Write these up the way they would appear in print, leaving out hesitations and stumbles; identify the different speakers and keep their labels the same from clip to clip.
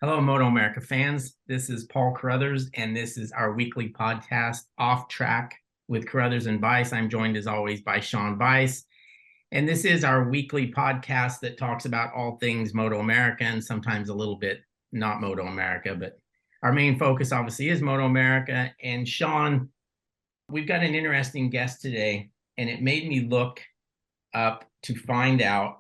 Speaker 1: Hello, MotoAmerica fans. This is Paul Carruthers, and this is our weekly podcast, Off Track with Carruthers and Bice. I'm joined, as always, by Sean Bice. And this is our weekly podcast that talks about all things MotoAmerica and sometimes a little bit not MotoAmerica. But our main focus, obviously, is MotoAmerica. And Sean, we've got an interesting guest today, and it made me look up to find out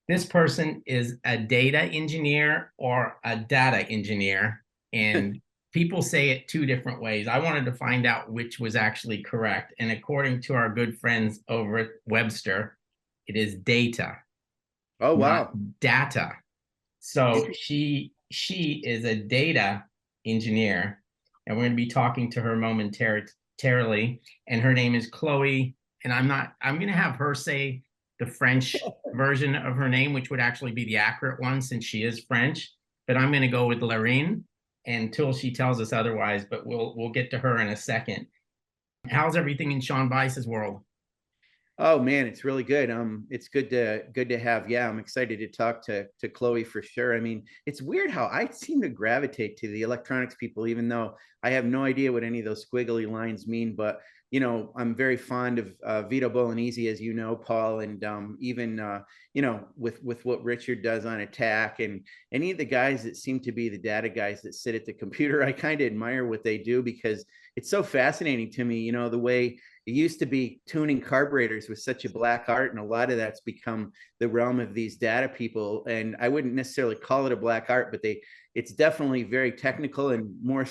Speaker 1: this person is a data engineer or a data engineer, and people say it two different ways. I wanted to find out which was actually correct. And according to our good friends over at Webster, it is data,
Speaker 2: Oh,
Speaker 1: not
Speaker 2: wow.
Speaker 1: data. So she is a data engineer, and we're going to be talking to her momentarily. And her name is Chloe. And I'm going to have her say the French version of her name, which would actually be the accurate one since she is French. But I'm going to go with Lerin until she tells us otherwise. But we'll get to her in a second. How's everything in Sean Bice's world?
Speaker 2: Oh man, it's really good. It's good to have. Yeah, I'm excited to talk to Chloe for sure. I mean, it's weird how I seem to gravitate to the electronics people, even though I have no idea what any of those squiggly lines mean. But I'm very fond of Vito Bolognese, as you know, Paul, and even with what Richard does on Attack, and any of the guys that seem to be the data guys that sit at the computer. I kind of admire what they do because it's so fascinating to me. The way it used to be tuning carburetors with such a black art, and a lot of that's become the realm of these data people. And I wouldn't necessarily call it a black art, but it's definitely very technical, and more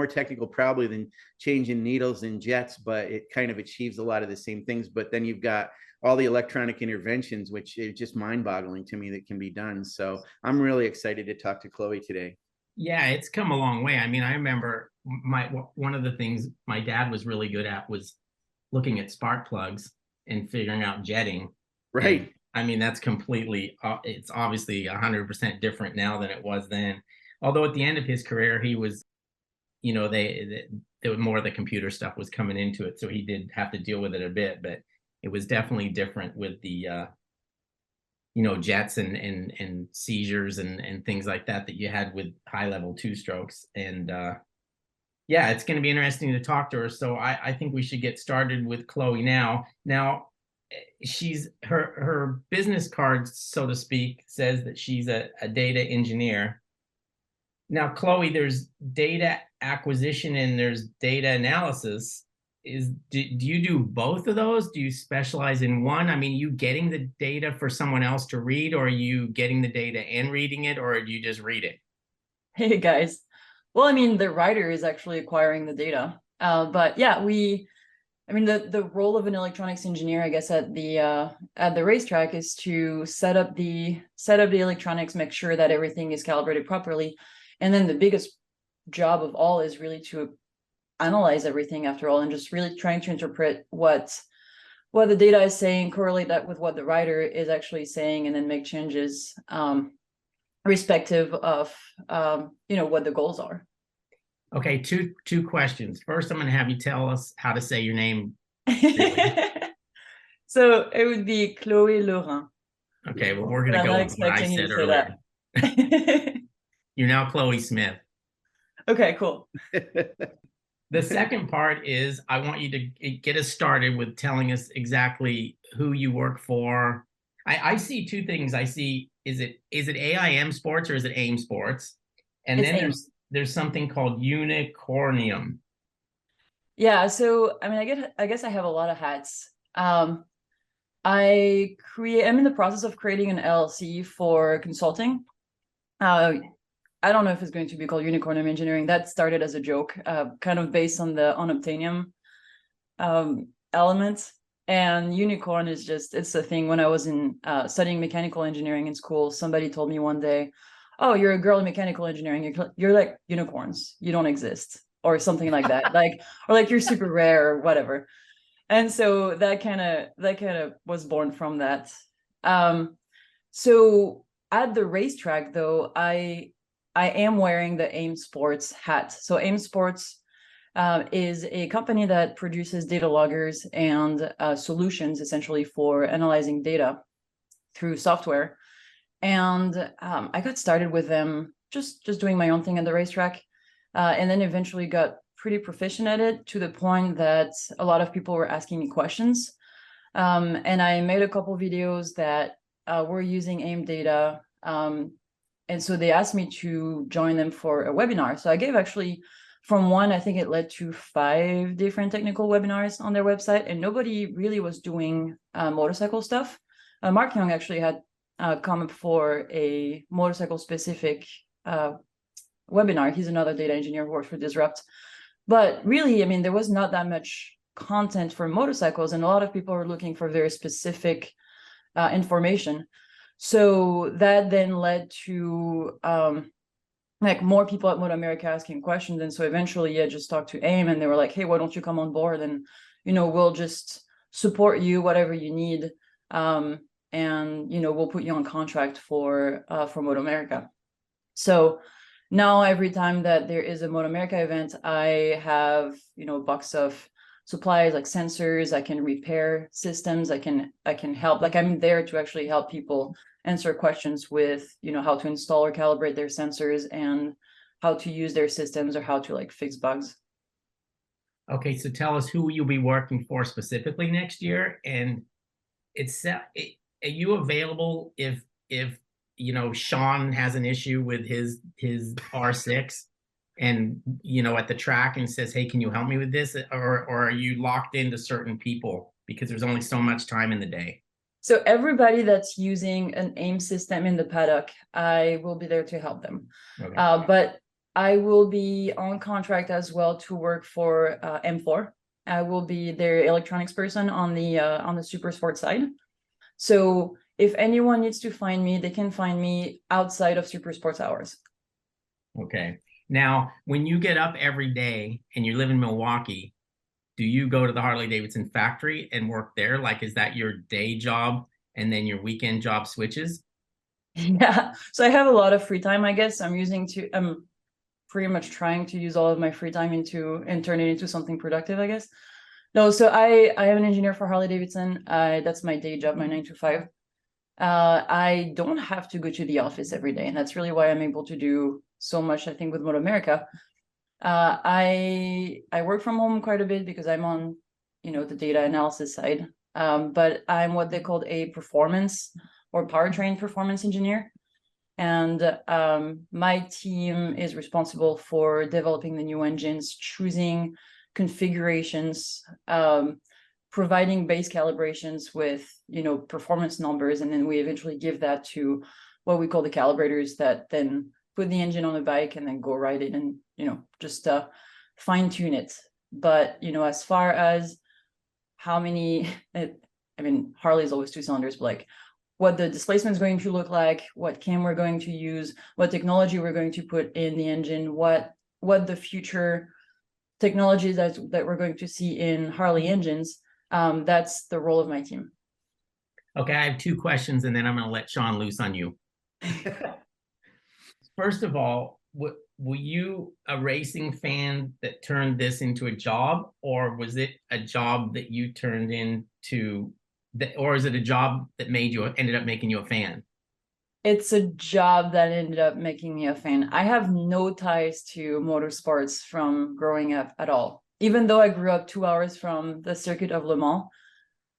Speaker 2: technical probably than changing needles and jets, but it kind of achieves a lot of the same things. But then you've got all the electronic interventions, which is just mind-boggling to me, that can be done. So I'm really excited to talk to Chloe today.
Speaker 1: Yeah, it's come a long way. I mean, I remember one of the things my dad was really good at was looking at spark plugs and figuring out jetting. And
Speaker 2: Right.
Speaker 1: I mean, that's completely, it's obviously 100% different now than it was then. Although at the end of his career, he was, there was more of the computer stuff was coming into it. So he did have to deal with it a bit, but it was definitely different with the, jets and seizures and things like that you had with high level two strokes. And yeah, it's going to be interesting to talk to her. So I think we should get started with Chloe now. Now, she's her business card, so to speak, says that she's a data engineer. Now, Chloe, there's data acquisition and there's data analysis. Do you do both of those? Do you specialize in one? I mean, you getting the data for someone else to read, or are you getting the data and reading it, or do you just read it?
Speaker 3: Hey guys. Well, I mean, the writer is actually acquiring the data. But yeah, the role of an electronics engineer, I guess, at the racetrack is to set up the electronics, make sure that everything is calibrated properly. And then the biggest job of all is really to analyze everything after all, and just really trying to interpret what the data is saying, correlate that with what the writer is actually saying, and then make changes respective of what the goals are.
Speaker 1: Okay, two questions. First, I'm going to have you tell us how to say your name.
Speaker 3: So it would be Chloe Lerin.
Speaker 1: Okay, well, we're going to go with what I said earlier. You're now Chloe Smith.
Speaker 3: Okay, cool.
Speaker 1: The second part is I want you to get us started with telling us exactly who you work for. I see two things. I see, is it AIM Sports or is it AIM Sports? And
Speaker 3: it's
Speaker 1: then
Speaker 3: AIM.
Speaker 1: there's something called Unicornium.
Speaker 3: Yeah, so I mean, I guess I have a lot of hats. I'm in the process of creating an LLC for consulting. I don't know if it's going to be called Unicornium Engineering. That started as a joke, kind of based on the unobtainium element. And unicorn is it's a thing. When I was studying mechanical engineering in school, somebody told me one day, "Oh, you're a girl in mechanical engineering. You're like unicorns. You don't exist," or something like that. or like you're super rare or whatever. And so that kind of was born from that. So at the racetrack, though, I am wearing the AIM Sports hat. So AIM Sports is a company that produces data loggers and solutions essentially for analyzing data through software. And I got started with them just doing my own thing at the racetrack, and then eventually got pretty proficient at it to the point that a lot of people were asking me questions. And I made a couple videos that were using AIM data. And so they asked me to join them for a webinar. So I gave actually from one, I think it led to 5 different technical webinars on their website, and nobody really was doing motorcycle stuff. Mark Young actually had come up for a motorcycle specific webinar. He's another data engineer who works for Disrupt. But really, I mean, there was not that much content for motorcycles, and a lot of people are looking for very specific information. So that then led to like more people at MotoAmerica asking questions. And so eventually I just talked to AIM, and they were like, hey, why don't you come on board? And, you know, we'll just support you, whatever you need. And, you know, we'll put you on contract for MotoAmerica. So now every time that there is a MotoAmerica event, I have, you know, a box of supplies like sensors. I can repair systems. I can help. Like, I'm there to actually help people answer questions with, you know, how to install or calibrate their sensors and how to use their systems or how to like fix bugs.
Speaker 1: Okay, so tell us who you'll be working for specifically next year, and are you available if you know Sean has an issue with his R6 and, you know, at the track and says, hey, can you help me with this, or are you locked into certain people because there's only so much time in the day?
Speaker 3: So everybody that's using an AIM system in the paddock, I will be there to help them. Okay. But I will be on contract as well to work for M4. I will be their electronics person on the super sport side. So if anyone needs to find me, they can find me outside of super sports hours.
Speaker 1: Okay. Now, when you get up every day and you live in Milwaukee, do you go to the Harley-Davidson factory and work there? Like, is that your day job and then your weekend job switches?
Speaker 3: Yeah. So I have a lot of free time, I guess. I'm pretty much trying to use all of my free time and turn it into something productive, I guess. No, so I am an engineer for Harley-Davidson. That's my day job, my 9 to 5. I don't have to go to the office every day, and that's really why I'm able to do so much, I think, with MotoAmerica. I work from home quite a bit because I'm on, you know, the data analysis side. But I'm what they called a performance or powertrain performance engineer. And my team is responsible for developing the new engines, choosing configurations, providing base calibrations with, you know, performance numbers. And then we eventually give that to what we call the calibrators that then put the engine on the bike and then go ride it and, you know, just fine tune it. But, you know, as far as how many, I mean, Harley's always 2 cylinders, but like what the displacement is going to look like, what cam we're going to use, what technology we're going to put in the engine, what the future technologies that we're going to see in Harley engines, that's the role of my team.
Speaker 1: Okay, I have 2 questions, and then I'm going to let Sean loose on you. First of all, were you a racing fan that turned this into a job, or was it a job that you turned into, or is it a job that ended up making you a fan?
Speaker 3: It's a job that ended up making me a fan. I have no ties to motorsports from growing up at all. Even though I grew up 2 hours from the circuit of Le Mans,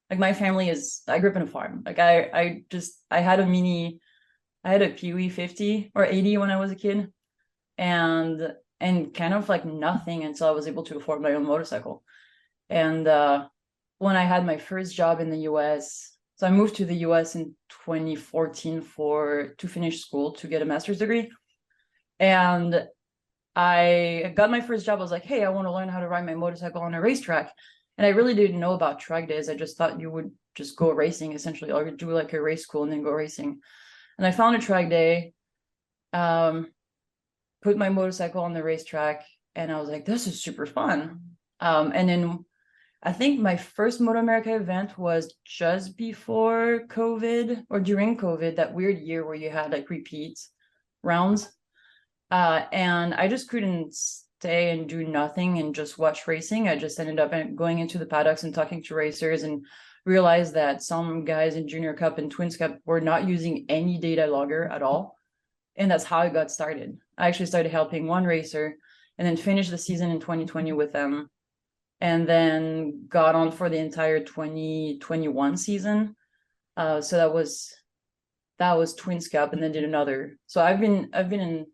Speaker 3: like my family I grew up in a farm. Like I had a Pee-wee 50 or 80 when I was a kid, and kind of like nothing until I was able to afford my own motorcycle. And when I had my first job in the US, so I moved to the US in 2014 to finish school to get a master's degree. And I got my first job. I was like, hey, I want to learn how to ride my motorcycle on a racetrack. And I really didn't know about track days. I just thought you would just go racing essentially, or do like a race school and then go racing. And I found a track day, put my motorcycle on the racetrack, and I was like, this is super fun. And then I think my first MotoAmerica event was just before COVID or during COVID, that weird year where you had like repeat rounds. And I just couldn't stay and do nothing and just watch racing. I just ended up going into the paddocks and talking to racers and realized that some guys in Junior Cup and Twins Cup were not using any data logger at all. And that's how I got started. I actually started helping one racer and then finished the season in 2020 with them. And then got on for the entire 2021 season. So that was Twins Cup, and then did another. So I've been in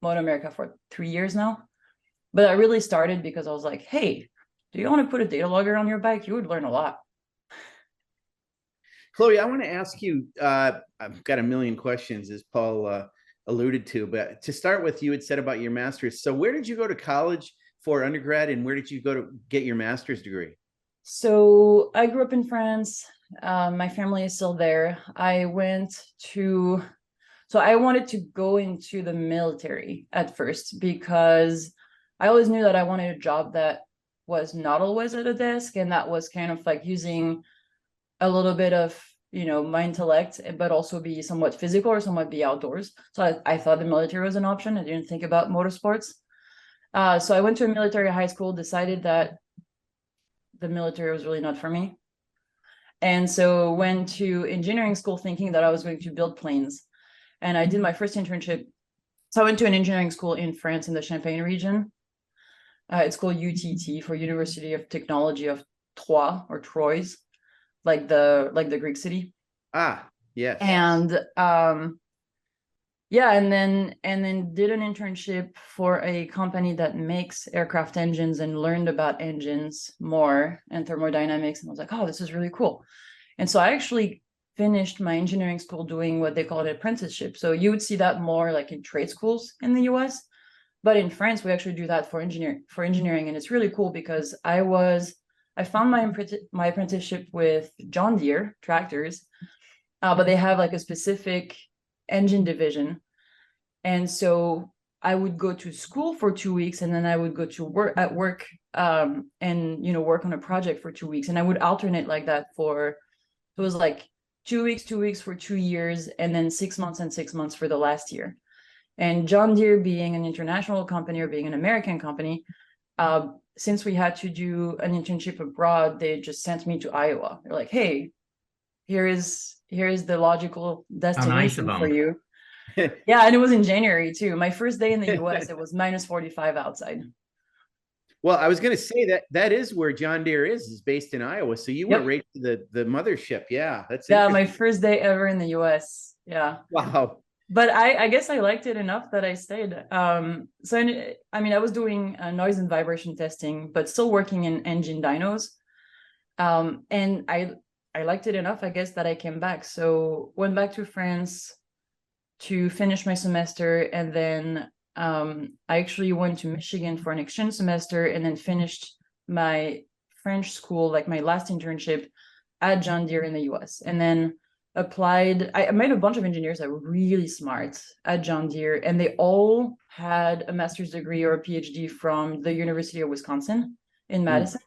Speaker 3: MotoAmerica for 3 years now. But I really started because I was like, hey, do you want to put a data logger on your bike? You would learn a lot.
Speaker 2: Chloe, I want to ask you, I've got a million questions, as Paul alluded to, but to start with, you had said about your master's. So where did you go to college for undergrad, and where did you go to get your master's degree?
Speaker 3: So I grew up in France. My family is still there. So I wanted to go into the military at first because I always knew that I wanted a job that was not always at a desk, and that was kind of like using a little bit of, my intellect, but also be somewhat physical or somewhat be outdoors. So I thought the military was an option. I didn't think about motorsports. So I went to a military high school, decided that the military was really not for me. And so went to engineering school thinking that I was going to build planes. And I did my first internship. So I went to an engineering school in France in the Champagne region. It's called UTT, for University of Technology of Troyes, or Troyes, like the Greek city.
Speaker 2: Ah, yes.
Speaker 3: And yeah, and then did an internship for a company that makes aircraft engines, and learned about engines more and thermodynamics. And I was like, oh, this is really cool. And so I actually finished my engineering school doing what they call an apprenticeship. So you would see that more like in trade schools in the US. But in France, we actually do that for engineering. And it's really cool because I found my apprenticeship with John Deere tractors, but they have like a specific engine division. And so I would go to school for 2 weeks, and then I would go to work and work on a project for 2 weeks. And I would alternate like that it was like 2 weeks, 2 weeks for 2 years, and then 6 months and 6 months for the last year. And John Deere, being an international company or being an American company, since we had to do an internship abroad, they just sent me to Iowa. They're like, hey, here is the logical destination for you. Yeah, and it was in January too. My first day in the US, it was -45 outside.
Speaker 2: Well, I was going to say that is where John Deere is based in Iowa. So you went right to the mothership. Yeah, that's
Speaker 3: my first day ever in the US. Yeah.
Speaker 2: Wow.
Speaker 3: But I guess I liked it enough that I stayed. So I was doing noise and vibration testing, but still working in engine dynos. And I liked it enough, I guess, that I came back. So went back to France to finish my semester, and then I actually went to Michigan for an exchange semester, and then finished my French school, like my last internship at John Deere in the US. And then applied. I met a bunch of engineers that were really smart at John Deere, and they all had a master's degree or a PhD from the University of Wisconsin in Madison.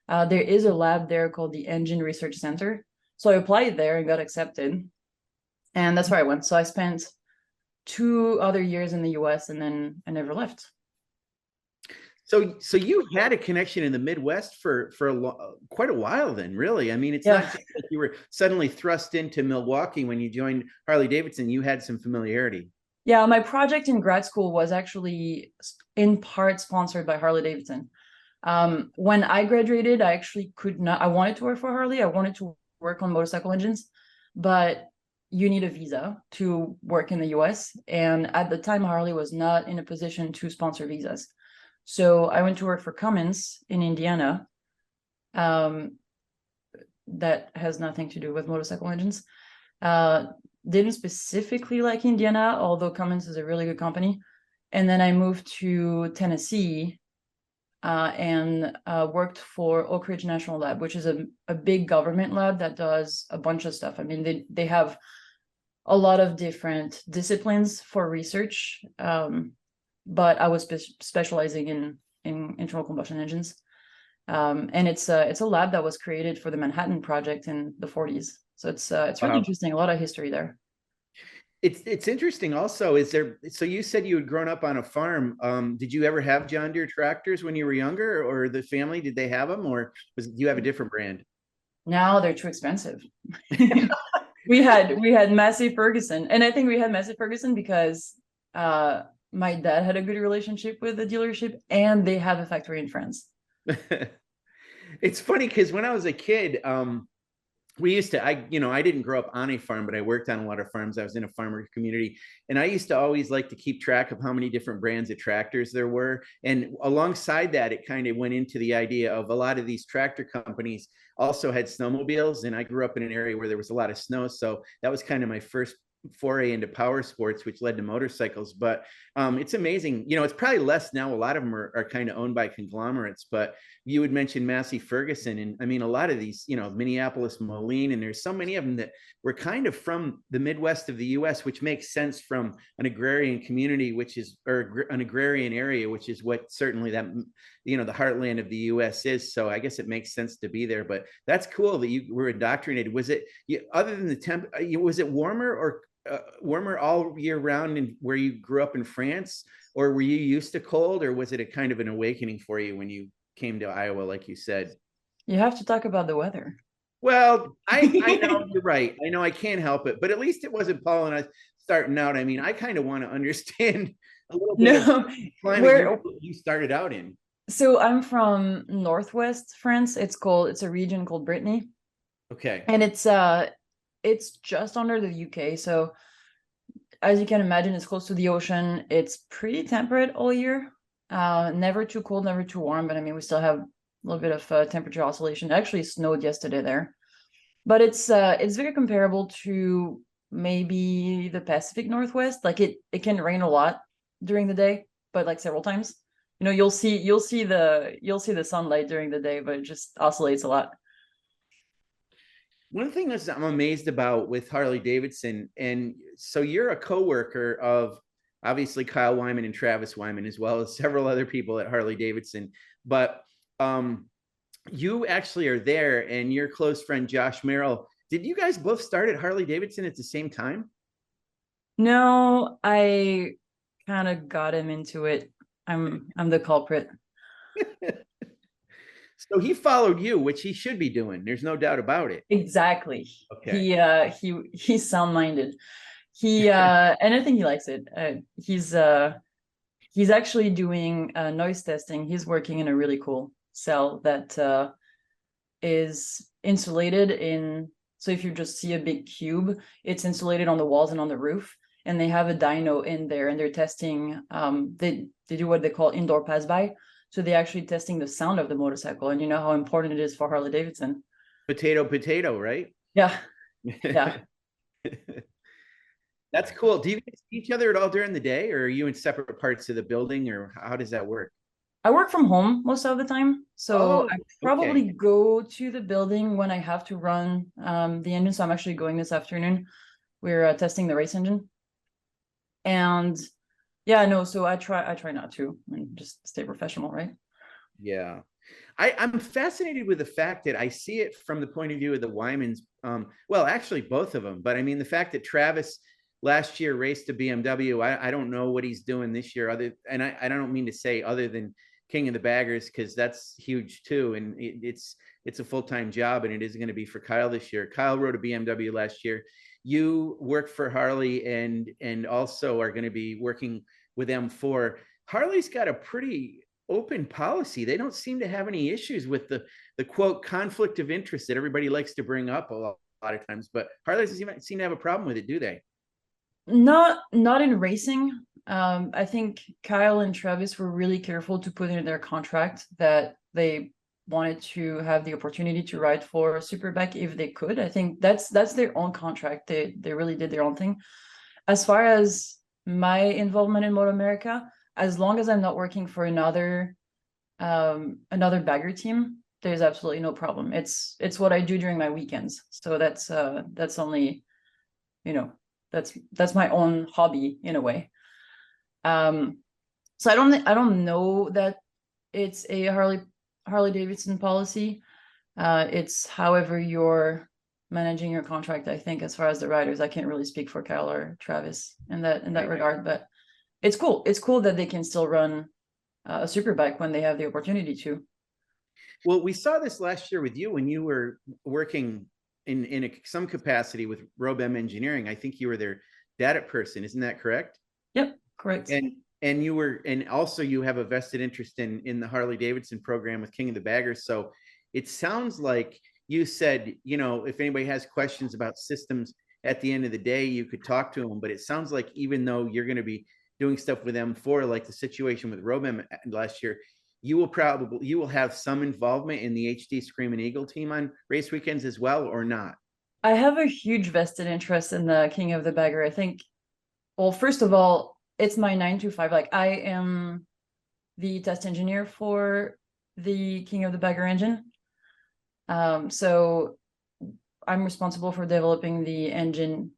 Speaker 3: There is a lab there called the Engine Research Center. So I applied there and got accepted. And that's where I went. So I spent 2 other years in the US, and then I never left.
Speaker 2: So you had a connection in the Midwest for quite a while then, really. I mean, it's not just like you were suddenly thrust into Milwaukee when you joined Harley-Davidson. You had some familiarity.
Speaker 3: Yeah, my project in grad school was actually in part sponsored by Harley-Davidson. When I graduated, I actually I wanted to work for Harley. I wanted to work on motorcycle engines, but you need a visa to work in the US. And at the time, Harley was not in a position to sponsor visas. So I went to work for Cummins in Indiana. That has nothing to do with motorcycle engines. Didn't specifically like Indiana, although Cummins is a really good company. And then I moved to Tennessee and worked for Oak Ridge National Lab, which is a big government lab that does a bunch of stuff. I mean, they have a lot of different disciplines for research. But I was specializing in internal combustion engines. And it's a lab that was created for the Manhattan Project in the 40s. So it's really interesting, a lot of history there.
Speaker 2: It's interesting also, so you said you had grown up on a farm. Did you ever have John Deere tractors when you were younger, or the family, did they have them, or do you have a different brand?
Speaker 3: No, they're too expensive. we had Massey Ferguson, and I think we had Massey Ferguson because my dad had a good relationship with the dealership, and they have a factory in France.
Speaker 2: It's funny because when I was a kid, we used to, I didn't grow up on a farm, but I worked on a lot of farms. I was in a farmer community, and I used to always like to keep track of how many different brands of tractors there were. And alongside that, it kind of went into the idea of a lot of these tractor companies also had snowmobiles. And I grew up in an area where there was a lot of snow. So that was kind of my first foray into power sports, which led to motorcycles. But it's amazing. It's probably less now. A lot of them are kind of owned by conglomerates, but you would mention Massey Ferguson. And I mean, a lot of these, Minneapolis Moline, and there's so many of them that were kind of from the Midwest of the US, which makes sense from an agrarian community, or an agrarian area, which is what certainly that, the heartland of the US is. So I guess it makes sense to be there, but that's cool that you were indoctrinated. Was it, other than the temp, was it warmer all year round and where you grew up in France, or were you used to cold, or was it a kind of an awakening for you when you came to Iowa, like you said?
Speaker 3: You have to talk about the weather.
Speaker 2: Well, I know you're right. I know I can't help it, but at least it wasn't Paul and I starting out. I mean, I kind of want to understand a little bit of climate you started out in.
Speaker 3: So I'm from Northwest France. It's a region called Brittany.
Speaker 2: Okay.
Speaker 3: And it's just under the UK. So as you can imagine, it's close to the ocean. It's pretty temperate all year. Never too cold, never too warm. But I mean, we still have a little bit of temperature oscillation. It actually snowed yesterday there. But it's very comparable to maybe the Pacific Northwest. Like it can rain a lot during the day, but like several times. You'll see the sunlight during the day, but it just oscillates a lot.
Speaker 2: One thing that I'm amazed about with Harley-Davidson, and so you're a co-worker of obviously Kyle Wyman and Travis Wyman, as well as several other people at Harley-Davidson, but you actually are there, and your close friend Josh Merrill, did you guys both start at Harley-Davidson at the same time?
Speaker 3: No, I kind of got him into it. I'm the culprit.
Speaker 2: So he followed you, which he should be doing. There's no doubt about it.
Speaker 3: Exactly.
Speaker 2: Okay.
Speaker 3: He's sound-minded. And I think he likes it. He's actually doing noise testing. He's working in a really cool cell that is insulated in. So if you just see a big cube, it's insulated on the walls and on the roof. And they have a dyno in there, and they're testing. They do what they call indoor pass-by. So they're actually testing the sound of the motorcycle, and you know how important it is for Harley-Davidson.
Speaker 2: Potato, right?
Speaker 3: Yeah. Yeah.
Speaker 2: That's cool. Do you guys see each other at all during the day, or are you in separate parts of the building, or how does that work?
Speaker 3: I work from home most of the time. So I probably
Speaker 2: okay.
Speaker 3: go to the building when I have to run the engine. So I'm actually going this afternoon. We're testing the race engine. And yeah, no, so I try not to, and just stay professional, right?
Speaker 2: Yeah. I'm fascinated with the fact that I see it from the point of view of the Wymans. Well, actually both of them, but I mean, the fact that Travis last year raced a BMW, I don't know what he's doing this year, and I don't mean to say other than King of the Baggers, because that's huge too. And it's a full-time job, and it is going to be for Kyle this year. Kyle rode a BMW last year. You work for Harley and also are going to be working with M4. Harley's got a pretty open policy. They don't seem to have any issues with the quote conflict of interest that everybody likes to bring up a lot of times, but Harley doesn't seem to have a problem with it, do they?
Speaker 3: Not in racing. I think Kyle and Travis were really careful to put in their contract that they wanted to have the opportunity to ride for a Superbike if they could. I think that's their own contract. They really did their own thing. As far as my involvement in MotoAmerica, as long as I'm not working for another bagger team, there's absolutely no problem. It's what I do during my weekends. So that's only, that's my own hobby in a way. So I don't know that it's a Harley-Davidson policy. It's however you're managing your contract. I think as far as the riders, I can't really speak for Kyle or Travis in that regard, but it's cool. It's cool that they can still run a Superbike when they have the opportunity to.
Speaker 2: Well, we saw this last year with you when you were working some capacity with RoBEM Engineering. I think you were their data person. Isn't that correct?
Speaker 3: Yep, correct.
Speaker 2: And you were, and also you have a vested interest in the Harley-Davidson program with King of the Baggers. So it sounds like you said, you know, if anybody has questions about systems at the end of the day, you could talk to them. But it sounds like even though you're going to be doing stuff with M4, like the situation with RoBEM last year, you will have some involvement in the HD Screaming Eagle team on race weekends as well, or not?
Speaker 3: I have a huge vested interest in the King of the Bagger. I think, well, first of all, it's my 9 to 5. Like, I am the test engineer for the King of the Bagger engine. So I'm responsible for developing the engine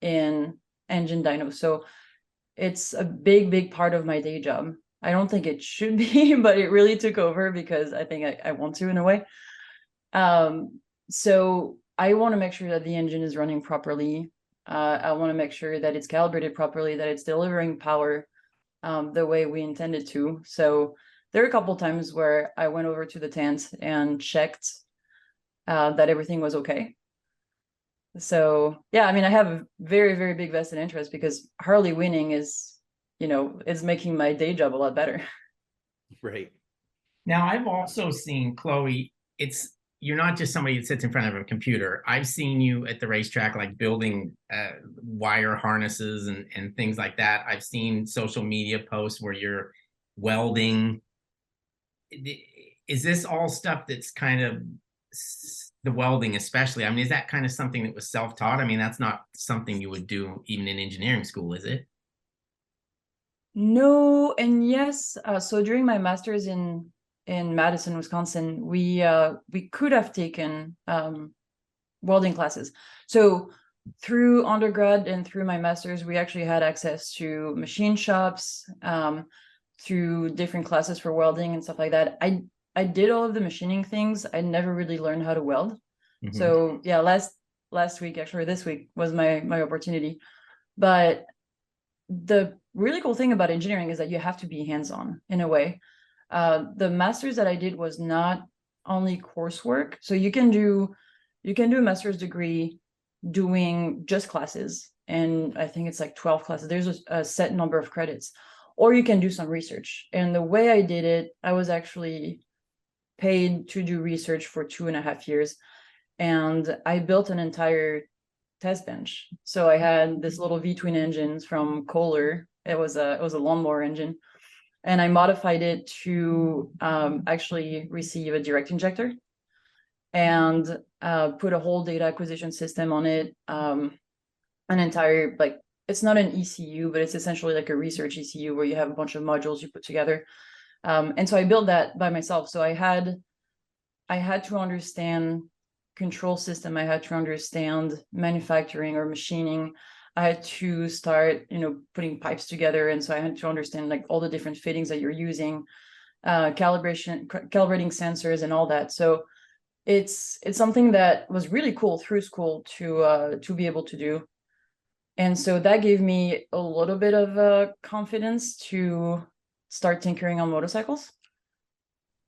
Speaker 3: in Engine Dyno. So it's a big part of my day job. I don't think it should be, but it really took over because I think I want to, in a way. So I want to make sure that the engine is running properly. I want to make sure that it's calibrated properly, that it's delivering power the way we intended to. So there are a couple times where I went over to the tent and checked that everything was okay. So yeah, I mean, I have a very big vested interest because Harley winning is, you know, is making my day job a lot better.
Speaker 2: Right.
Speaker 1: Now, I've also seen, Chloe, you're not just somebody that sits in front of a computer. I've seen you at the racetrack, like building wire harnesses and things like that. I've seen social media posts where you're welding. Is this all stuff that's kind of the welding, especially? I mean, is that kind of something that was self-taught? I mean, that's not something you would do even in engineering school, is it?
Speaker 3: No and yes. So during my master's in Madison, Wisconsin, we could have taken welding classes. So through undergrad and through my master's, we actually had access to machine shops, through different classes for welding and stuff like that. I did all of the machining things. I never really learned how to weld.
Speaker 1: Mhm.
Speaker 3: So yeah, last week, actually this week, was my opportunity. But the really cool thing about engineering is that you have to be hands-on in a way. The master's that I did was not only coursework. So you can do a master's degree doing just classes, and I think it's like 12 classes. There's a set number of credits, or you can do some research. And the way I did it, I was actually paid to do research for 2.5 years, and I built an entire test bench. So I had this little V-twin engines from Kohler. It was a lawnmower engine, and I modified it to actually receive a direct injector, and put a whole data acquisition system on it. An entire, like, it's not an ECU, but it's essentially like a research ECU where you have a bunch of modules you put together. And so I built that by myself. So I had to understand control system. I had to understand manufacturing or machining. I had to start, putting pipes together. And so I had to understand like all the different fittings that you're using, calibrating sensors and all that. So it's something that was really cool through school to be able to do. And so that gave me a little bit of confidence to start tinkering on motorcycles.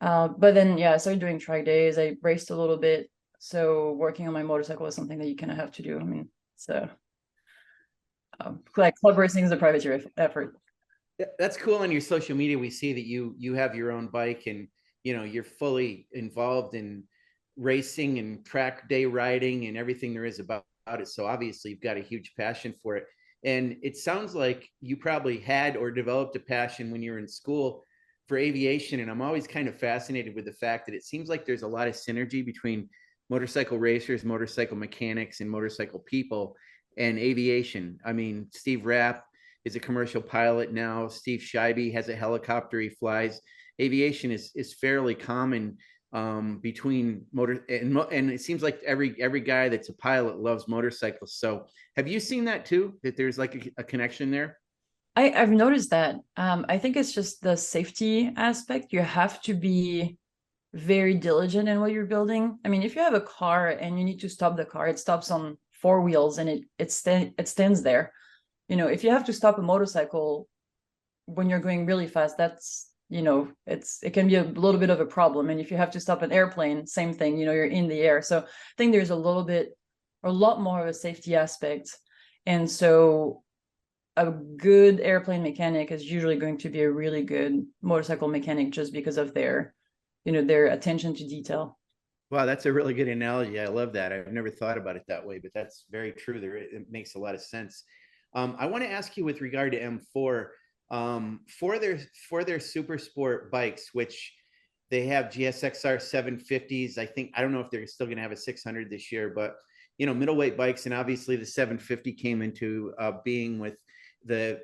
Speaker 3: But then, yeah, I started doing track days. I raced a little bit. So working on my motorcycle is something that you kind of have to do. I mean, so like club racing is a privateer effort.
Speaker 2: That's cool. On your social media, we see that you have your own bike, and you're fully involved in racing and track day riding and everything there is about it. So obviously you've got a huge passion for it. And it sounds like you probably had or developed a passion when you were in school for aviation. And I'm always kind of fascinated with the fact that it seems like there's a lot of synergy between motorcycle racers, motorcycle mechanics, and motorcycle people and aviation. I mean, Steve Rapp is a commercial pilot now. Steve Scheibe has a helicopter he flies. Aviation is fairly common between motor and it seems like every guy that's a pilot loves motorcycles. So have you seen that too, that there's like a connection there?
Speaker 3: I've noticed that. I think it's just the safety aspect. You have to be very diligent in what you're building. I mean, if you have a car and you need to stop the car, it stops on 4 wheels and it stands there. If you have to stop a motorcycle when you're going really fast, it can be a little bit of a problem. And if you have to stop an airplane, same thing, you're in the air. So I think there's a lot more of a safety aspect. And so a good airplane mechanic is usually going to be a really good motorcycle mechanic just because of their attention to detail.
Speaker 2: Wow, that's a really good analogy. I love that. I've never thought about it that way, but that's very true. It makes a lot of sense. I want to ask you with regard to M4, for their super sport bikes, which they have GSXR 750s. I don't know if they're still going to have a 600 this year, but middleweight bikes, and obviously the 750 came into being with the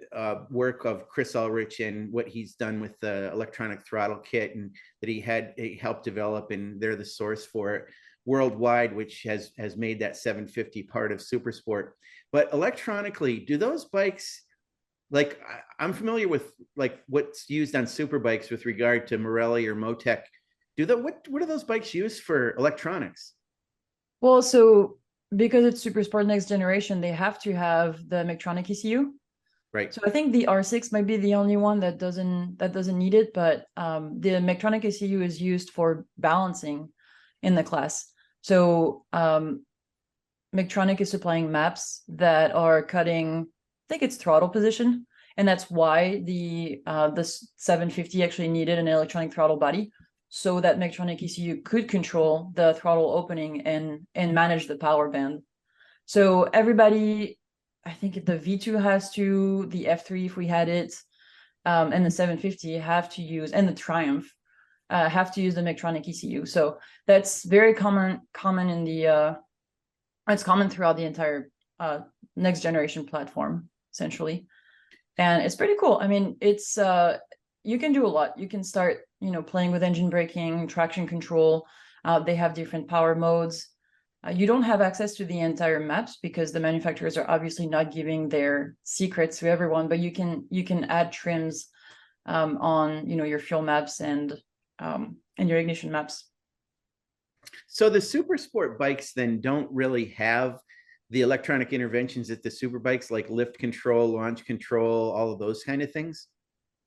Speaker 2: work of Chris Ulrich and what he's done with the electronic throttle kit, and that he helped develop, and they're the source for it worldwide, which has made that 750 part of super sport. But electronically, do those bikes, like I'm familiar with like what's used on super bikes with regard to Morelli or Motec, what do those bikes use for electronics?
Speaker 3: Well, so because it's super sport next generation, they have to have the Medtronic ECU.
Speaker 2: Right.
Speaker 3: So I think the R6 might be the only one that doesn't need it, but the Medtronic ECU is used for balancing in the class. So Medtronic is supplying maps that are cutting, I think it's throttle position, and that's why the 750 actually needed an electronic throttle body, so that Medtronic ECU could control the throttle opening and manage the power band. So everybody, I think the V2 has to, the F3 if we had it, and the 750 have to use, and the Triumph have to use the Medtronic ECU. So that's very common in the it's common throughout the entire next generation platform, essentially. And it's pretty cool. I mean, it's you can do a lot. You can start, playing with engine braking, traction control. They have different power modes. You don't have access to the entire maps because the manufacturers are obviously not giving their secrets to everyone, but you can add trims on your fuel maps and your ignition maps.
Speaker 2: So the super sport bikes then don't really have the electronic interventions that the super bikes, like lift control, launch control, all of those kind of things?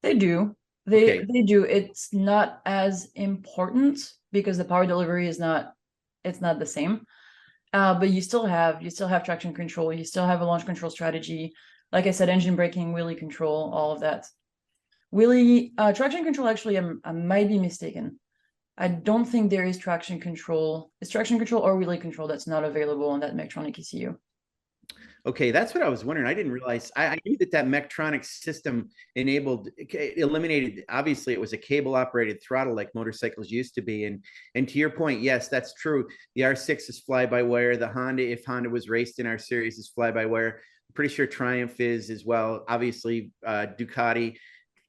Speaker 3: They do. They do. It's not as important because the power delivery is not the same. But you still have traction control, you still have a launch control strategy. Like I said, engine braking, wheelie control, all of that. Traction control, actually, I might be mistaken. I don't think there is traction control. It's traction control or wheelie control that's not available on that Medtronic ECU.
Speaker 2: Okay, that's what I was wondering. I didn't realize. I knew that Medtronic system eliminated. Obviously, it was a cable-operated throttle like motorcycles used to be. And to your point, yes, that's true. The R6 is fly-by-wire. The Honda, if Honda was raced in our series, is fly-by-wire. I'm pretty sure Triumph is as well. Obviously, Ducati,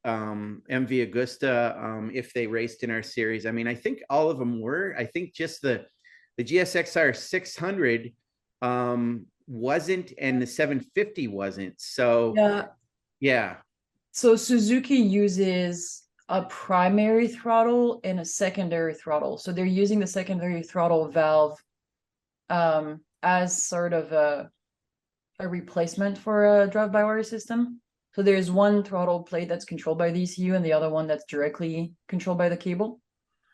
Speaker 2: MV Agusta, if they raced in our series. I mean, I think all of them were. I think just the GSXR 600 wasn't, and the 750 wasn't. So yeah.
Speaker 3: So Suzuki uses a primary throttle and a secondary throttle. So they're using the secondary throttle valve as sort of a replacement for a drive-by-wire system. So there's one throttle plate that's controlled by the ECU and the other one that's directly controlled by the cable.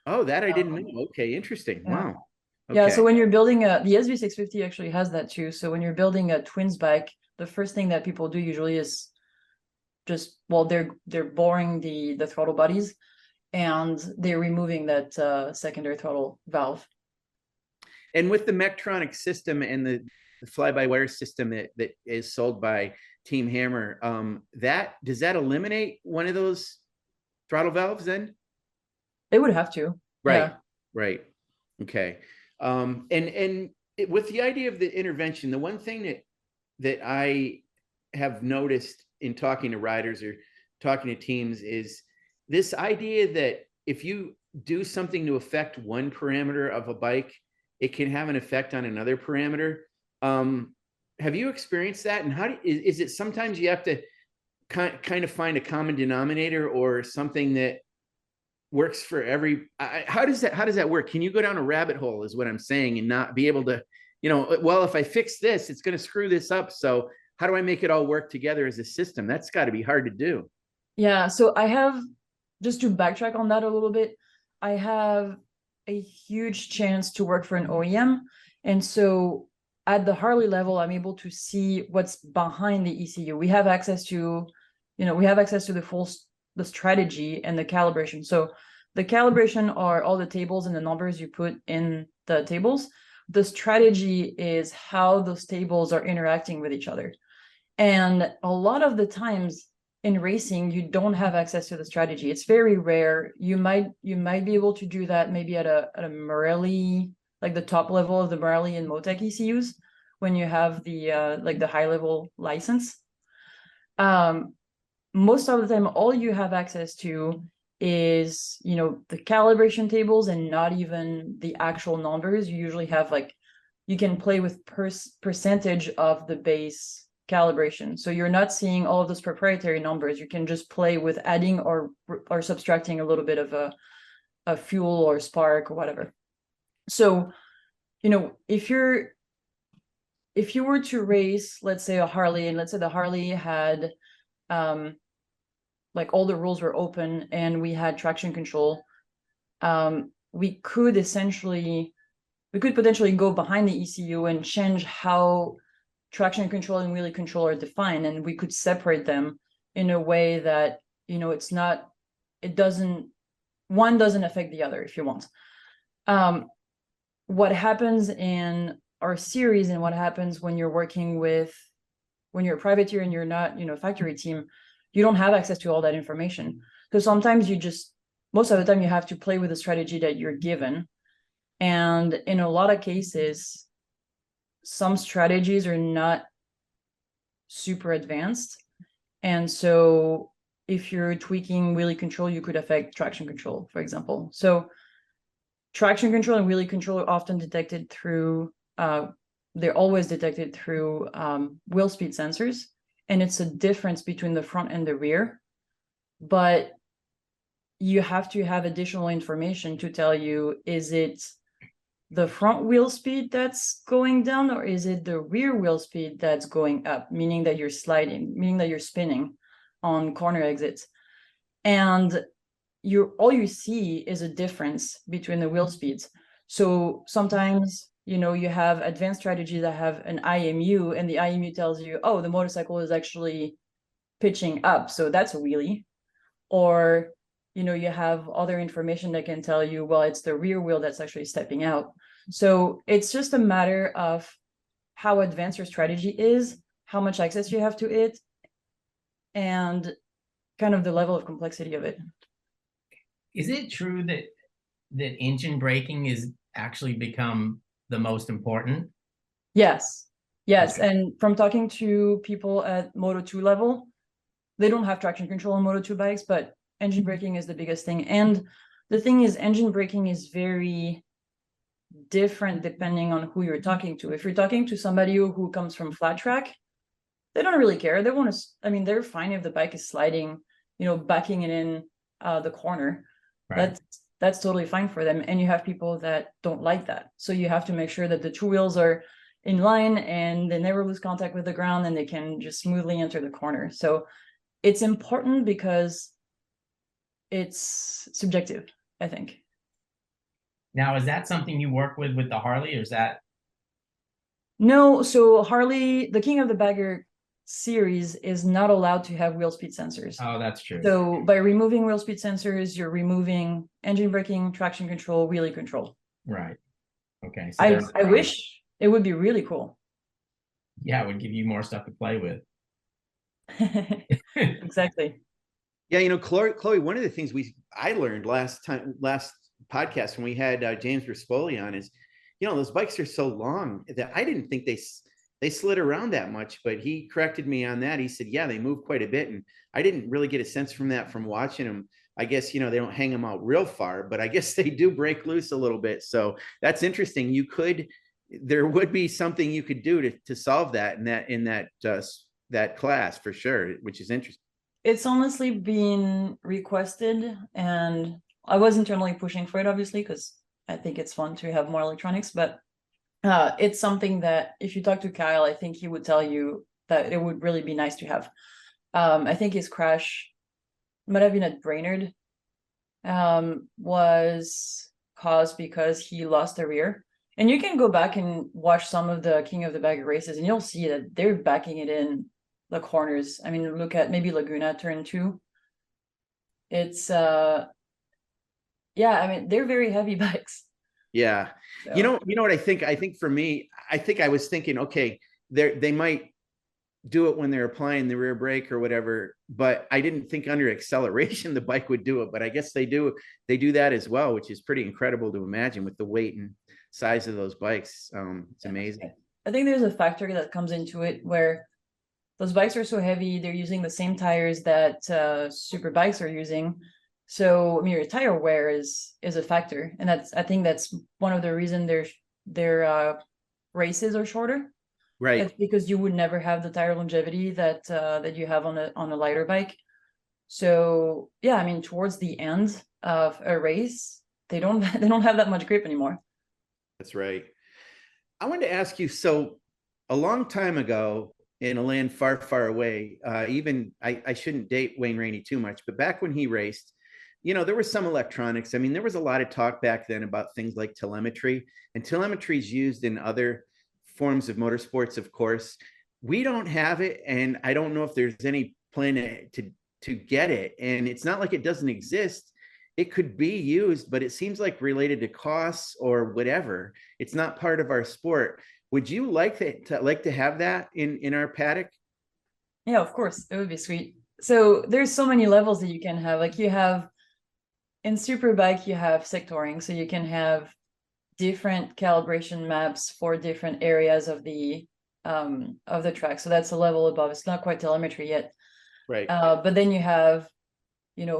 Speaker 2: Oh, that I didn't know. Okay, interesting. Wow. Okay.
Speaker 3: Yeah, so when you're building the SV650 actually has that too. So when you're building a twins bike, the first thing that people do usually is just, well, they're boring the throttle bodies and they're removing that secondary throttle valve.
Speaker 2: And with the Medtronic system and the fly-by-wire system that is sold by Team Hammer, does that eliminate one of those throttle valves then?
Speaker 3: It would have to.
Speaker 2: Right.
Speaker 3: Yeah.
Speaker 2: Right. Okay. With the idea of the intervention, the one thing that I have noticed in talking to riders or talking to teams is this idea that if you do something to affect one parameter of a bike, it can have an effect on another parameter. Have you experienced that? And is it sometimes you have to kind of find a common denominator or something that works for how does that work? Can you go down a rabbit hole is what I'm saying, and not be able to, well, if I fix this, it's going to screw this up. So how do I make it all work together as a system? That's got to be hard to do.
Speaker 3: Yeah. So I have just to backtrack on that a little bit, I have a huge chance to work for an OEM. And so at the Harley level, I'm able to see what's behind the ECU. We have access to, the strategy and the calibration. So the calibration are all the tables and the numbers you put in the tables. The strategy is how those tables are interacting with each other. And a lot of the times in racing, you don't have access to the strategy. It's very rare. You might be able to do that maybe at a Morelli, like the top level of the Morelli and Motec ECUs, when you have the like the high level license. Most of the time, all you have access to is, the calibration tables and not even the actual numbers. You usually have you can play with percentage of the base calibration. So you're not seeing all of those proprietary numbers. You can just play with adding or subtracting a little bit of a fuel or spark or whatever. So, if you were to race, let's say a Harley, and let's say the Harley had all the rules were open and we had traction control, we could potentially go behind the ECU and change how traction control and wheelie control are defined, and we could separate them in a way that one doesn't affect the other, if you want. What happens in our series and what happens when you're a privateer and you're not factory team, you don't have access to all that information. So sometimes most of the time you have to play with the strategy that you're given. And in a lot of cases, some strategies are not super advanced. And so if you're tweaking wheelie control, you could affect traction control, for example. So traction control and wheelie control are often detected through, they're always detected through wheel speed sensors. And it's a difference between the front and the rear. But you have to have additional information to tell you, is it the front wheel speed that's going down, or is it the rear wheel speed that's going up, meaning that you're spinning on corner exits. And all you see is a difference between the wheel speeds. So sometimes, you have advanced strategies that have an IMU, and the IMU tells you, oh, the motorcycle is actually pitching up, so that's a wheelie. Or, you have other information that can tell you, well, it's the rear wheel that's actually stepping out. So it's just a matter of how advanced your strategy is, how much access you have to it, and kind of the level of complexity of it.
Speaker 1: Is it true that engine braking is actually become the most important?
Speaker 3: Yes.
Speaker 1: Okay.
Speaker 3: And from talking to people at Moto2 level, they don't have traction control on Moto2 bikes, but engine braking is the biggest thing. And the thing is, engine braking is very different depending on who you're talking to. If you're talking to somebody who comes from flat track, they don't really care. They want to, they're fine if the bike is sliding, backing it in the corner.
Speaker 1: Right.
Speaker 3: That's totally fine for them. And you have people that don't like that. So you have to make sure that the two wheels are in line and they never lose contact with the ground and they can just smoothly enter the corner. So it's important because it's subjective, I think.
Speaker 1: Now, is that something you work with the Harley, or is that?
Speaker 3: No, so Harley, the King of the Bagger series, is not allowed to have wheel speed sensors.
Speaker 1: Oh, that's true.
Speaker 3: So by removing wheel speed sensors, you're removing engine braking, traction control, wheelie control.
Speaker 1: Right. Okay. So
Speaker 3: I wish it would be really cool.
Speaker 1: Yeah, it would give you more stuff to play with.
Speaker 3: Exactly.
Speaker 2: Yeah, Chloe, one of the things I learned last podcast when we had James Rispoli on is, those bikes are so long that I didn't think they slid around that much, but he corrected me on that. He said, yeah, they move quite a bit. And I didn't really get a sense from watching them. I guess, they don't hang them out real far, but I guess they do break loose a little bit. So that's interesting. There would be something you could do to solve that in that class for sure, which is interesting.
Speaker 3: It's honestly been requested, and I was internally pushing for it, obviously, because I think it's fun to have more electronics, but it's something that if you talk to Kyle, I think he would tell you that it would really be nice to have. I think his crash might have been at Brainerd, was caused because he lost the rear. And you can go back and watch some of the King of the Bag races, and you'll see that they're backing it in the corners. I mean, look at maybe Laguna turn 2. It's yeah, I mean, they're very heavy bikes.
Speaker 2: Yeah.
Speaker 3: So.
Speaker 2: You know what I think? I think for me, I think I was thinking, okay, they might do it when they're applying the rear brake or whatever, but I didn't think under acceleration the bike would do it. But I guess they do that as well, which is pretty incredible to imagine with the weight and size of those bikes. It's amazing.
Speaker 3: I think there's a factor that comes into it where those bikes are so heavy, they're using the same tires that super bikes are using. So I mean, your tire wear is a factor, and I think that's one of the reasons their races are shorter.
Speaker 2: Right.
Speaker 3: It's because you would never have the tire longevity that that you have on a lighter bike. So yeah, I mean, towards the end of a race, they don't have that much grip anymore.
Speaker 2: That's right. I wanted to ask you, so a long time ago in a land far, far away, even I shouldn't date Wayne Rainey too much, but back when he raced, there was some electronics. I mean, there was a lot of talk back then about things like telemetry, and telemetry is used in other forms of motorsports, of course. We don't have it, and I don't know if there's any plan to get it. And it's not like it doesn't exist. It could be used, but it seems like related to costs or whatever. It's not part of our sport. Would you like to have that in our paddock?
Speaker 3: Yeah, of course, it would be sweet. So there's so many levels that you can have. Like you have in Superbike, you have sectoring, so you can have different calibration maps for different areas of the track. So that's a level above. It's not quite telemetry yet,
Speaker 2: right?
Speaker 3: But then you have,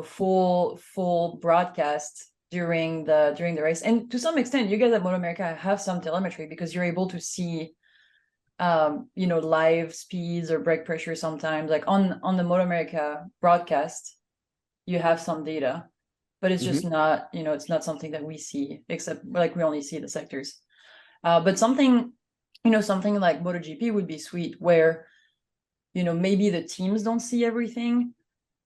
Speaker 3: full broadcast during the race, and to some extent, you guys at MotoAmerica have some telemetry because you're able to see, live speeds or brake pressure sometimes. Like on the MotoAmerica broadcast, you have some data. But it's just not, it's not something that we see, except like we only see the sectors. But something like MotoGP would be sweet, where, maybe the teams don't see everything,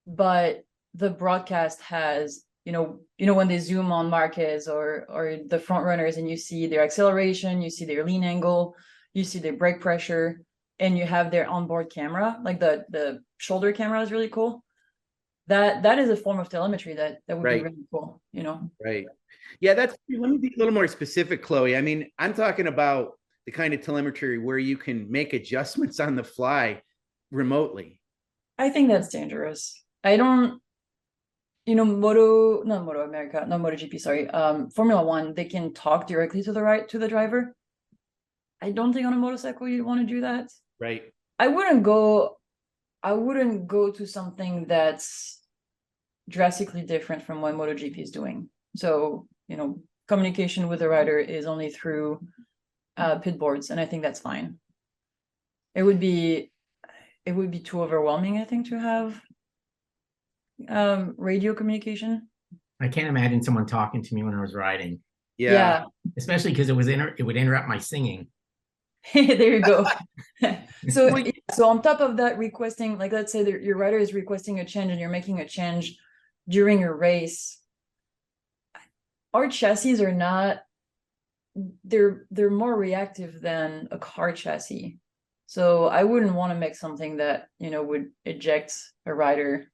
Speaker 3: but the broadcast has, when they zoom on Marquez or the front runners, and you see their acceleration, you see their lean angle, you see their brake pressure, and you have their onboard camera, like the shoulder camera is really cool. That is a form of telemetry that would be really cool,
Speaker 2: Right. Yeah, let me be a little more specific, Chloe. I mean, I'm talking about the kind of telemetry where you can make adjustments on the fly remotely.
Speaker 3: I think that's dangerous. I don't, MotoGP, sorry. Formula One, they can talk directly to the driver. I don't think on a motorcycle you'd want to do that.
Speaker 2: Right.
Speaker 3: I wouldn't go to something that's drastically different from what MotoGP is doing. So, communication with the rider is only through pit boards, and I think that's fine. It would be too overwhelming, I think, to have radio communication.
Speaker 1: I can't imagine someone talking to me when I was riding.
Speaker 3: Yeah.
Speaker 1: Especially because it would interrupt my singing.
Speaker 3: There you go. So on top of that, requesting, like, let's say that your rider is requesting a change and you're making a change during a race. Our chassis are not, they're more reactive than a car chassis. So I wouldn't want to make something that, would eject a rider.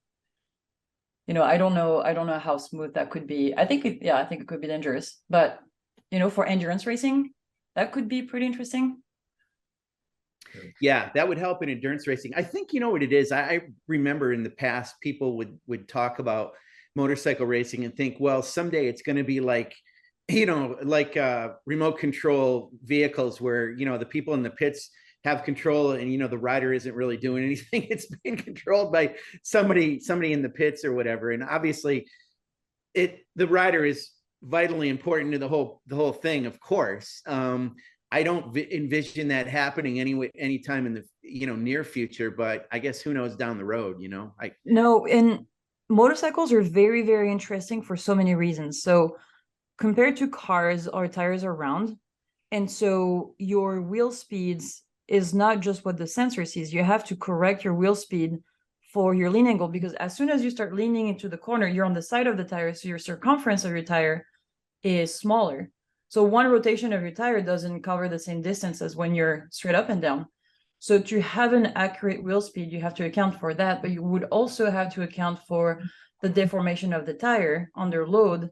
Speaker 3: I don't know how smooth that could be. I think it could be dangerous, but for endurance racing, that could be pretty interesting.
Speaker 2: Yeah, that would help in endurance racing. I think what it is. I remember in the past, people would talk about motorcycle racing and think, well, someday it's going to be like, remote control vehicles where, the people in the pits have control and, the rider isn't really doing anything. It's being controlled by somebody in the pits or whatever. And obviously the rider is vitally important to the whole thing, of course. I don't envision that happening anytime in the near future, but I guess who knows down the road,
Speaker 3: No, and motorcycles are very, very interesting for so many reasons. So compared to cars, our tires are round, and so your wheel speeds is not just what the sensor sees. You have to correct your wheel speed for your lean angle, because as soon as you start leaning into the corner, you're on the side of the tire, so your circumference of your tire is smaller. So one rotation of your tire doesn't cover the same distance as when you're straight up and down. So to have an accurate wheel speed, you have to account for that, but you would also have to account for the deformation of the tire under load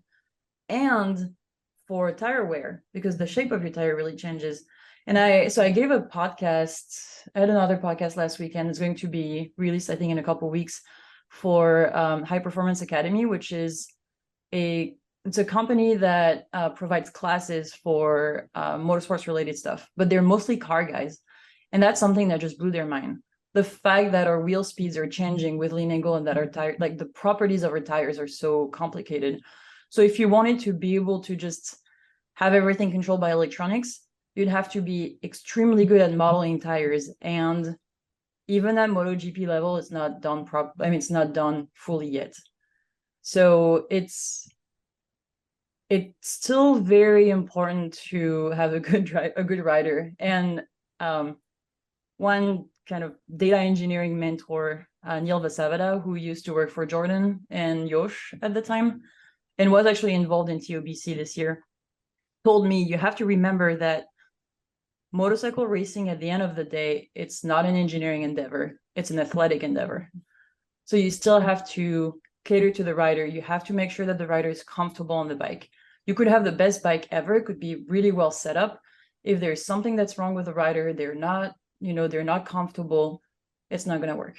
Speaker 3: and for tire wear, because the shape of your tire really changes. And I gave a podcast, I had another podcast last weekend. It's going to be released, I think, in a couple of weeks for High Performance Academy, which is it's a company that provides classes for motorsports related stuff, but they're mostly car guys. And that's something that just blew their mind. The fact that our wheel speeds are changing with lean angle and that our tire, like the properties of our tires are so complicated. So if you wanted to be able to just have everything controlled by electronics, you'd have to be extremely good at modeling tires. And even at MotoGP level, it's not done it's not done fully yet. So it's still very important to have a good rider. And one kind of data engineering mentor, Neil Vasavada, who used to work for Jordan and Yosh at the time, and was actually involved in TOBC this year, told me you have to remember that motorcycle racing, at the end of the day, it's not an engineering endeavor, it's an athletic endeavor. So you still have to cater to the rider. You have to make sure that the rider is comfortable on the bike. You could have the best bike ever, it could be really well set up. If there's something that's wrong with the rider, they're not comfortable, it's not going to work.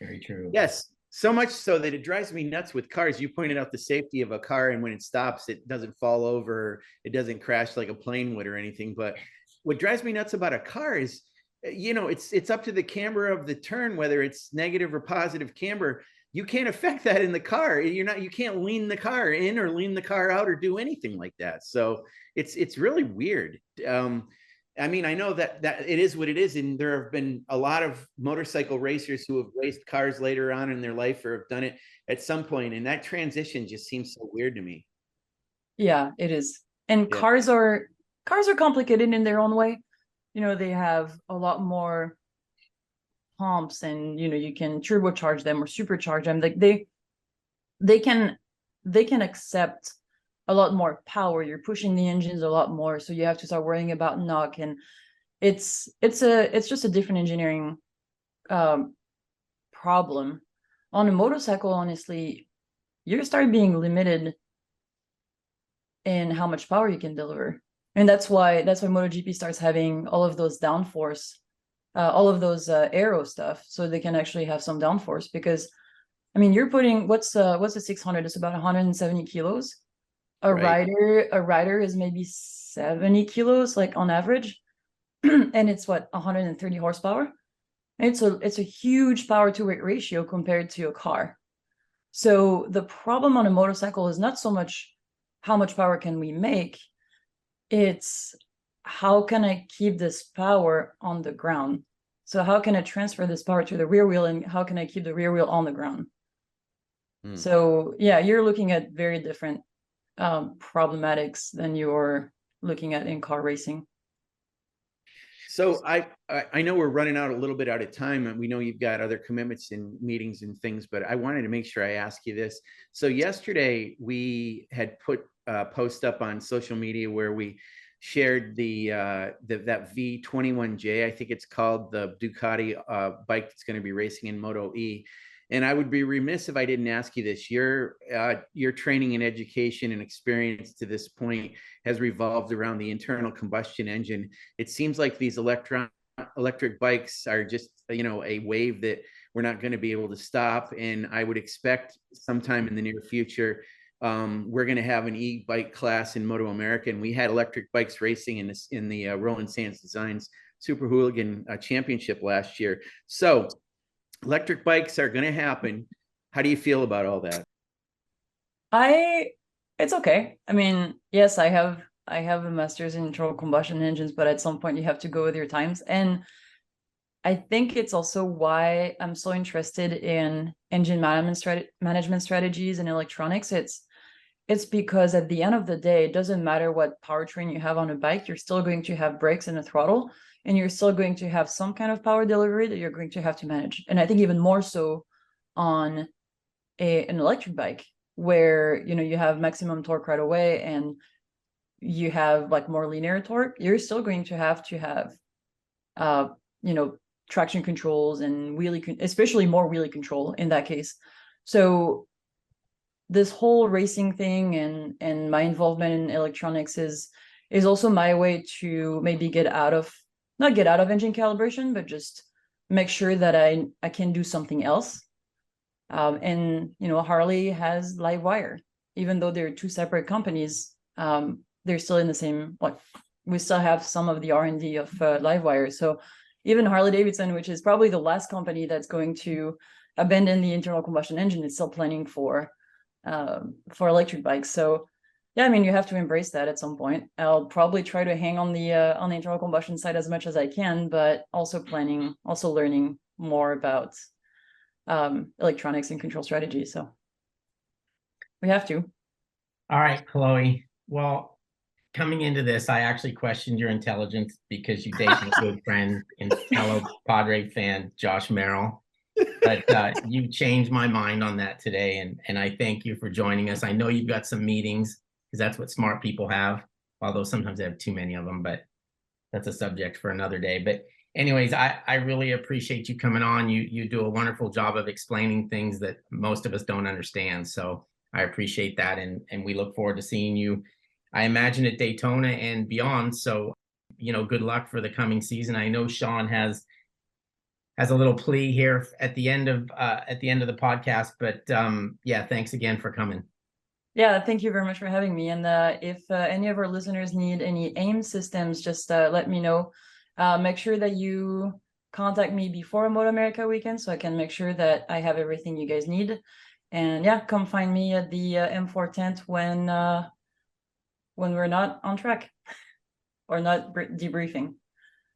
Speaker 1: Very true.
Speaker 2: Yes. So much so that it drives me nuts with cars. You pointed out the safety of a car, and when it stops, it doesn't fall over, it doesn't crash like a plane would or anything. But what drives me nuts about a car is, it's up to the camber of the turn, whether it's negative or positive camber. You can't affect that in the car. You can't lean the car in or lean the car out or do anything like that. So it's really weird. I mean, I know that it is what it is, and there have been a lot of motorcycle racers who have raced cars later on in their life or have done it at some point, and that transition just seems so weird to me.
Speaker 3: Yeah, it is. And
Speaker 2: Yeah.
Speaker 3: cars are complicated in their own way. They have a lot more pumps, and you can turbocharge them or supercharge them. Like they can accept a lot more power. You're pushing the engines a lot more, so you have to start worrying about knock, and it's just a different engineering problem. On a motorcycle, honestly, you start being limited in how much power you can deliver, and that's why MotoGP starts having all of those downforce, all of those aero stuff, so they can actually have some downforce. Because I mean, you're putting what's a 600? It's about 170 kilos.
Speaker 2: Right.
Speaker 3: A rider is maybe 70 kilos, like on average, and it's 130 horsepower. And it's a huge power to weight ratio compared to a car. So the problem on a motorcycle is not so much how much power can we make, it's how can I keep this power on the ground? So how can I transfer this power to the rear wheel, and how can I keep the rear wheel on the ground? So yeah, you're looking at very different problematics than you're looking at in car racing.
Speaker 2: So I know we're running out a little bit out of time, and we know you've got other commitments and meetings and things, but I wanted to make sure I ask you this. So yesterday we had put a post up on social media where we shared that V21J, I think it's called, the Ducati bike that's going to be racing in Moto E. And I would be remiss if I didn't ask you this. Your training and education and experience to this point has revolved around the internal combustion engine. It seems like these electric bikes are just, a wave that we're not going to be able to stop. And I would expect sometime in the near future, we're going to have an e-bike class in MotoAmerica. And we had electric bikes racing in the Roland Sands Designs Super Hooligan Championship last year. So electric bikes are going to happen. How do you feel about all that?
Speaker 3: It's okay. I mean, yes, I have a master's in internal combustion engines, but at some point you have to go with your times. And I think it's also why I'm so interested in engine management strategies and electronics. It's because at the end of the day, it doesn't matter what powertrain you have on a bike, you're still going to have brakes and a throttle, and you're still going to have some kind of power delivery that you're going to have to manage. And I think even more so on an electric bike, where you have maximum torque right away and you have like more linear torque, you're still going to have traction controls and especially more wheelie control in that case. So this whole racing thing and my involvement in electronics is also my way to maybe not get out of engine calibration, but just make sure that I can do something else. And Harley has Livewire, even though they're two separate companies. They're still in the same, like, we still have some of the R&D of Livewire. So even Harley-Davidson, which is probably the last company that's going to abandon the internal combustion engine, is still planning for electric bikes. So yeah, I mean, you have to embrace that at some point. I'll probably try to hang on the internal combustion side as much as I can, but also learning more about electronics and control strategy. So we have to.
Speaker 1: All right, Chloe. Well, coming into this, I actually questioned your intelligence because you date my good friend and fellow Padre fan, Josh Merrill. But you changed my mind on that today, and I thank you for joining us. I know you've got some meetings because that's what smart people have, although sometimes they have too many of them, but that's a subject for another day. But anyways, I really appreciate you coming on. You do a wonderful job of explaining things that most of us don't understand. So I appreciate that, and we look forward to seeing you, I imagine, at Daytona and beyond. So, good luck for the coming season. I know Sean has a little plea here at the end of the podcast, but yeah, thanks again for coming.
Speaker 3: Yeah, thank you very much for having me. And if any of our listeners need any AIM systems, just let me know. Make sure that you contact me before MotoAmerica weekend so I can make sure that I have everything you guys need. And yeah, come find me at the M4 tent when we're not on track or not debriefing.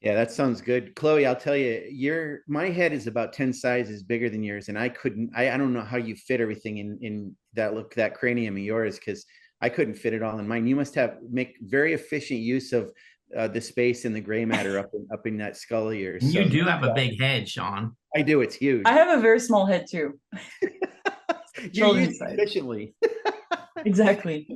Speaker 2: Yeah, that sounds good. Chloe, I'll tell you, my head is about 10 sizes bigger than yours. And I don't know how you fit everything in that cranium of yours, because I couldn't fit it all in mine. You must make very efficient use of the space and the gray matter up in that skull of yours.
Speaker 1: You do have a big head, Sean.
Speaker 2: I do. It's huge.
Speaker 3: I have a very small head too.
Speaker 2: You use it efficiently.
Speaker 3: Exactly.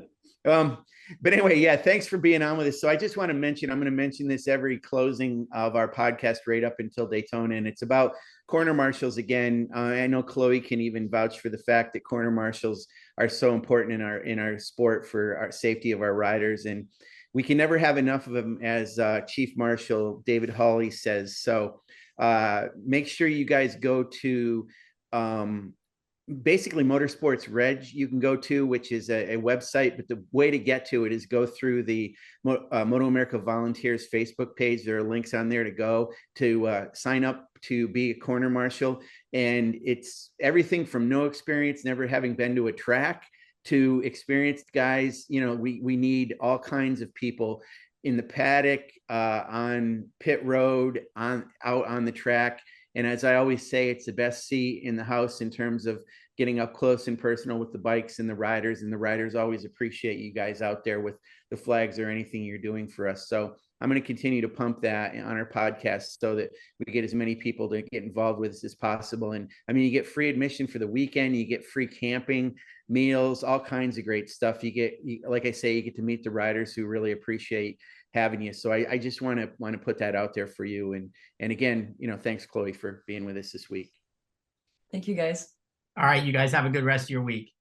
Speaker 2: But anyway, yeah, thanks for being on with us. So I just want to mention, I'm going to mention this every closing of our podcast right up until Daytona, and it's about corner marshals again. I know Chloe can even vouch for the fact that corner marshals are so important in our sport for our safety of our riders, and we can never have enough of them, as Chief Marshal David Hawley says. So make sure you guys go to basically Motorsport's Reg you can go to, which is a website, but the way to get to it is go through the MotoAmerica Volunteers Facebook page. There are links on there to go to sign up to be a corner marshal. And it's everything from no experience, never having been to a track, to experienced guys. We need all kinds of people in the paddock, on pit road, out on the track. And as I always say, it's the best seat in the house in terms of getting up close and personal with the bikes and the riders always appreciate you guys out there with the flags or anything you're doing for us. So I'm going to continue to pump that on our podcast so that we get as many people to get involved with us as possible. And I mean, you get free admission for the weekend, you get free camping, meals, all kinds of great stuff. Like I say, you get to meet the riders who really appreciate having you. So I just want to put that out there for you. And again, thanks, Chloe, for being with us this week.
Speaker 3: Thank you, guys.
Speaker 1: All right, you guys have a good rest of your week.